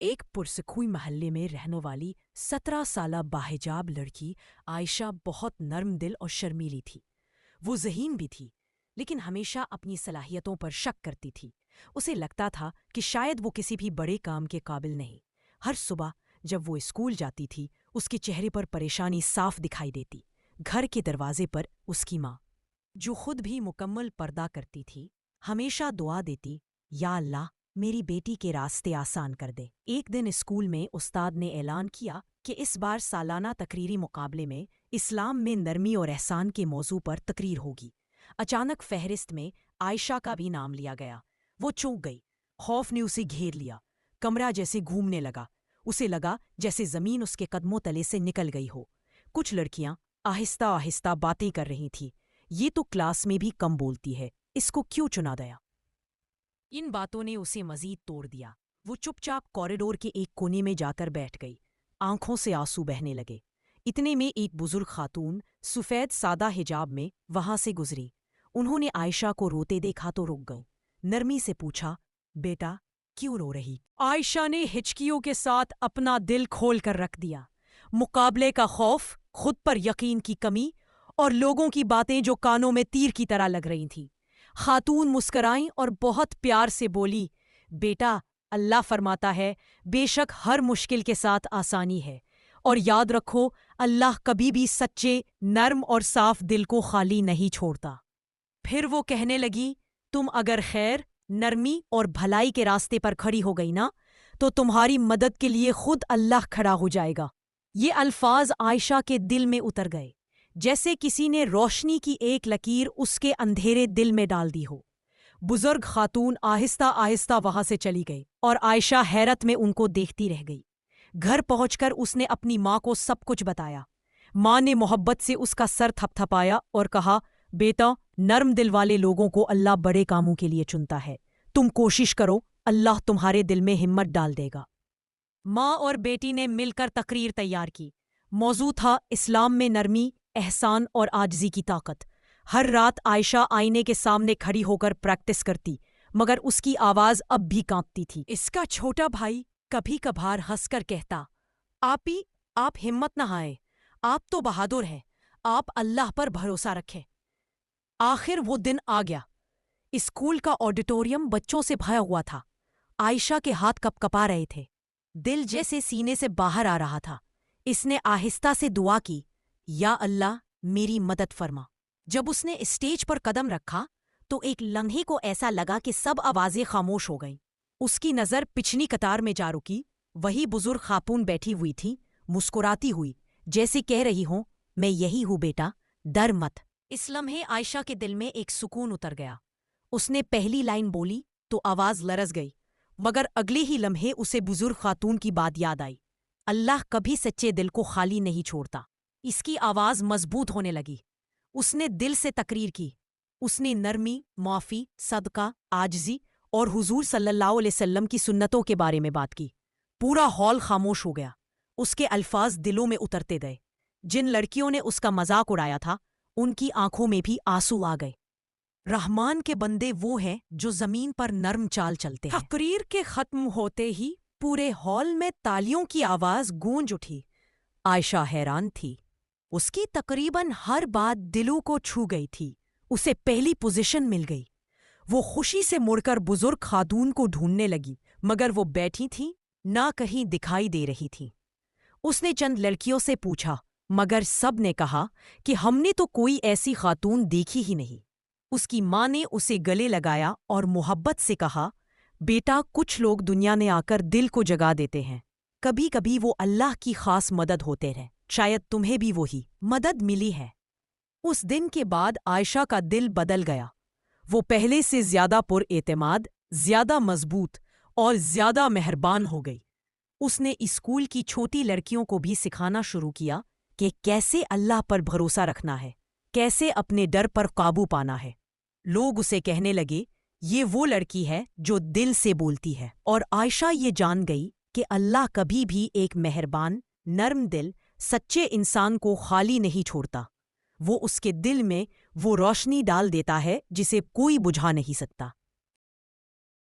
ایک پرسکون محلے میں رہنے والی 17 سالہ باحجاب لڑکی عائشہ بہت نرم دل اور شرمیلی تھی۔ وہ ذہین بھی تھی، لیکن ہمیشہ اپنی صلاحیتوں پر شک کرتی تھی۔ اسے لگتا تھا کہ شاید وہ کسی بھی بڑے کام کے قابل نہیں۔ ہر صبح جب وہ اسکول جاتی تھی، اس کے چہرے پر پریشانی صاف دکھائی دیتی۔ گھر کے دروازے پر اس کی ماں، جو خود بھی مکمل پردہ کرتی تھی، ہمیشہ دعا دیتی، یا اللہ میری بیٹی کے راستے آسان کر دے۔ ایک دن اسکول میں استاد نے اعلان کیا کہ اس بار سالانہ تقریری مقابلے میں اسلام میں نرمی اور احسان کے موضوع پر تقریر ہوگی۔ اچانک فہرست میں عائشہ کا بھی نام لیا گیا۔ وہ چونک گئی، خوف نے اسے گھیر لیا، کمرہ جیسے گھومنے لگا۔ اسے لگا جیسے زمین اس کے قدموں تلے سے نکل گئی ہو۔ کچھ لڑکیاں آہستہ آہستہ باتیں کر رہی تھیں، یہ تو کلاس میں بھی کم بولتی ہے، اس کو کیوں چنا گیا؟ ان باتوں نے اسے مزید توڑ دیا۔ وہ چپ چاپ کوریڈور کے ایک کونے میں جا کر بیٹھ گئی، آنکھوں سے آنسو بہنے لگے۔ اتنے میں ایک بزرگ خاتون سفید سادہ حجاب میں وہاں سے گزری۔ انہوں نے عائشہ کو روتے دیکھا تو رک گئیں۔ نرمی سے پوچھا، بیٹا کیوں رو رہی؟ عائشہ نے ہچکیوں کے ساتھ اپنا دل کھول کر رکھ دیا۔ مقابلے کا خوف، خود پر یقین کی کمی، اور لوگوں کی باتیں جو کانوں میں تیر کی طرح لگ رہی تھیں۔ خاتون مسکرائیں اور بہت پیار سے بولی، بیٹا اللہ فرماتا ہے بے شک ہر مشکل کے ساتھ آسانی ہے، اور یاد رکھو اللہ کبھی بھی سچے، نرم اور صاف دل کو خالی نہیں چھوڑتا۔ پھر وہ کہنے لگی، تم اگر خیر، نرمی اور بھلائی کے راستے پر کھڑی ہو گئی نا، تو تمہاری مدد کے لیے خود اللہ کھڑا ہو جائے گا۔ یہ الفاظ عائشہ کے دل میں اتر گئے، جیسے کسی نے روشنی کی ایک لکیر اس کے اندھیرے دل میں ڈال دی ہو۔ بزرگ خاتون آہستہ آہستہ وہاں سے چلی گئی، اور عائشہ حیرت میں ان کو دیکھتی رہ گئی۔ گھر پہنچ کر اس نے اپنی ماں کو سب کچھ بتایا۔ ماں نے محبت سے اس کا سر تھپ تھپایا اور کہا، بیٹا نرم دل والے لوگوں کو اللہ بڑے کاموں کے لیے چنتا ہے، تم کوشش کرو، اللہ تمہارے دل میں ہمت ڈال دے گا۔ ماں اور بیٹی نے مل کر تقریر تیار کی۔ موضوع تھا اسلام میں نرمی، احسان اور عاجزی کی طاقت۔ ہر رات عائشہ آئینے کے سامنے کھڑی ہو کر پریکٹس کرتی، مگر اس کی آواز اب بھی کانپتی تھی۔ اس کا چھوٹا بھائی کبھی کبھار ہنس کر کہتا، آپ ہمت نہ ہاریں، آپ تو بہادر ہیں، آپ اللہ پر بھروسہ رکھیں۔ آخر وہ دن آ گیا۔ اسکول کا آڈیٹوریم بچوں سے بھرا ہوا تھا۔ عائشہ کے ہاتھ کپ کپا رہے تھے، دل جیسے سینے سے باہر آ رہا تھا۔ اس نے آہستہ سے دعا کی، یا اللہ میری مدد فرما۔ جب اس نے اسٹیج پر قدم رکھا تو ایک لمحے کو ایسا لگا کہ سب آوازیں خاموش ہو گئیں۔ اس کی نظر پچھلی قطار میں جا رکی۔ وہی بزرگ خاتون بیٹھی ہوئی تھی، مسکراتی ہوئی، جیسے کہہ رہی ہوں، میں یہی ہوں بیٹا، ڈر مت۔ اس لمحے عائشہ کے دل میں ایک سکون اتر گیا۔ اس نے پہلی لائن بولی تو آواز لرز گئی، مگر اگلے ہی لمحے اسے بزرگ خاتون کی بات یاد آئی، اللہ کبھی سچے دل کو خالی نہیں چھوڑتا۔ اس کی آواز مضبوط ہونے لگی۔ اس نے دل سے تقریر کی۔ اس نے نرمی، معافی، صدقہ، عاجزی اور حضور صلی اللہ علیہ وسلم کی سنتوں کے بارے میں بات کی۔ پورا ہال خاموش ہو گیا۔ اس کے الفاظ دلوں میں اترتے گئے۔ جن لڑکیوں نے اس کا مذاق اڑایا تھا، ان کی آنکھوں میں بھی آنسو آ گئے۔ رحمان کے بندے وہ ہیں جو زمین پر نرم چال چلتے ہیں۔ تقریر کے ختم ہوتے ہی پورے ہال میں تالیوں کی آواز گونج اٹھی۔ عائشہ حیران تھی۔ اس کی تقریباً ہر بات دلوں کو چھو گئی تھی۔ اسے پہلی پوزیشن مل گئی۔ وہ خوشی سے مڑ کر بزرگ خاتون کو ڈھونڈنے لگی، مگر وہ بیٹھی تھیں، نہ کہیں دکھائی دے رہی تھی۔ اس نے چند لڑکیوں سے پوچھا، مگر سب نے کہا کہ ہم نے تو کوئی ایسی خاتون دیکھی ہی نہیں۔ اس کی ماں نے اسے گلے لگایا اور محبت سے کہا، بیٹا کچھ لوگ دنیا میں آ کر دل کو جگا دیتے ہیں، کبھی کبھی وہ اللہ کی خاص مدد ہوتے ہیں، شاید تمہیں بھی وہی مدد ملی ہے۔ اس دن کے بعد عائشہ کا دل بدل گیا۔ وہ پہلے سے زیادہ پر اعتماد، زیادہ مضبوط اور زیادہ مہربان ہو گئی۔ اس نے اسکول کی چھوٹی لڑکیوں کو بھی سکھانا شروع کیا کہ کیسے اللہ پر بھروسہ رکھنا ہے، کیسے اپنے ڈر پر قابو پانا ہے۔ لوگ اسے کہنے لگے، یہ وہ لڑکی ہے جو دل سے بولتی ہے، اور عائشہ یہ جان گئی کہ اللہ کبھی بھی ایک مہربان، نرم دل، سچے انسان کو خالی نہیں چھوڑتا۔ وہ اس کے دل میں وہ روشنی ڈال دیتا ہے جسے کوئی بجھا نہیں سکتا۔